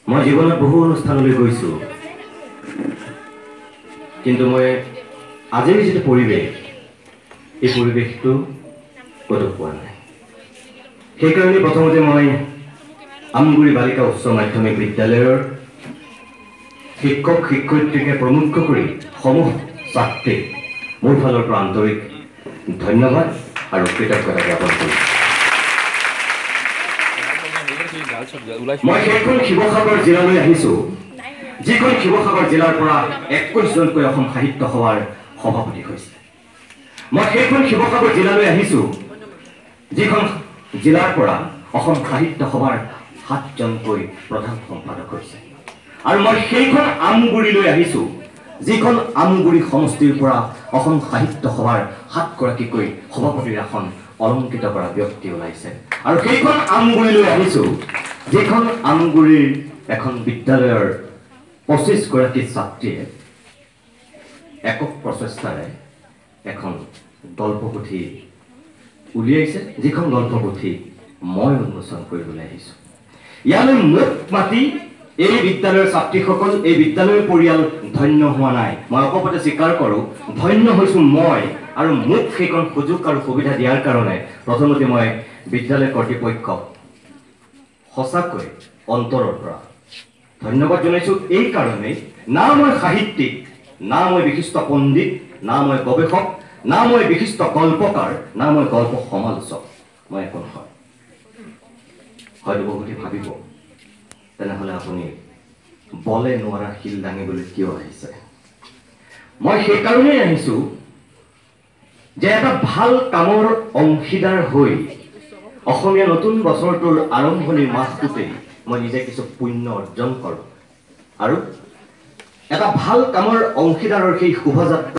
মই জীৱনত বহু অনুষ্ঠানলৈ গৈছোঁ, কিন্তু মই আজিৰ যিটো পৰিৱেশ, এই পৰিৱেশটো ক'তো পোৱা নাই। সেইকাৰণে প্ৰথমতে মই আমগুৰি বালিকা উচ্চ মাধ্যমিক বিদ্যালয়ৰ শিক্ষক শিক্ষয়িত্ৰীকে প্ৰমুখ কৰি সমূহ ছাত্ৰীক মোৰ ফালৰ পৰা আন্তৰিক ধন্যবাদ আৰু কৃতজ্ঞতা জ্ঞাপন কৰিছোঁ। মই সেইখন শিৱসাগৰ জিলালৈ আহিছোঁ, যিখন শিৱসাগৰ জিলাৰ পৰা 21 জনকৈ অসম সাহিত্য সভাৰ সভাপতি হৈছে। মই সেইখন শিৱসাগৰ জিলালৈ আহিছোঁ, যিখন জিলাৰ পৰা অসম সাহিত্য সভাৰ 7 জনকৈ প্ৰধান সম্পাদক হৈছে। আৰু মই সেইখন আমগুৰিলৈ আহিছোঁ, যিখন আমগুৰি সমষ্টিৰ পৰা অসম সাহিত্য সভাৰ 7 গৰাকীকৈ সভাপতিৰ আসন অলংকৃত কৰা ব্যক্তি ওলাইছে। আৰু সেইখন আমগুৰিলৈ আহিছোঁ, যিখন আমগুৰিৰ এখন বিদ্যালয়ৰ 25 গৰাকী ছাত্ৰীয়ে একক প্ৰচেষ্টাৰে এখন গল্পপুথি উলিয়াইছে, যিখন গল্পপুথি মই উন্মোচন কৰিবলৈ আহিছোঁ। ইয়ালৈ মোক মাতি এই বিদ্যালয়ৰ ছাত্ৰীসকল, এই বিদ্যালয়ৰ পৰিয়াল ধন্য হোৱা নাই। মই অকপতে স্বীকাৰ কৰোঁ, ধন্য হৈছোঁ মই। আৰু মোক সেইখন সুযোগ আৰু সুবিধা দিয়াৰ কাৰণে প্ৰথমতে মই বিদ্যালয় কৰ্তৃপক্ষক সঁচাকৈ অন্তৰৰ পৰা ধন্যবাদ জনাইছোঁ। এই কাৰণেই না মই সাহিত্যিক, না মই বিশিষ্ট পণ্ডিত, না মই গৱেষক, না মই বিশিষ্ট গল্পকাৰ, না মই গল্প সমালোচক, মই একো নহয়। হয়তো বহুতে ভাবিব, তেনেহ'লে আপুনি বলে নোৱাৰা শিল দাঙিবলৈ কিয় আহিছে? মই সেইকাৰণেই আহিছোঁ যে এটা ভাল কামৰ অংশীদাৰ হৈ অসমীয়া নতুন বছৰটোৰ আৰম্ভণিৰ মাহটোতেই মই নিজে কিছু পুণ্য অৰ্জন কৰোঁ আৰু এটা ভাল কামৰ অংশীদাৰৰ সেই শোভাযাত্ৰা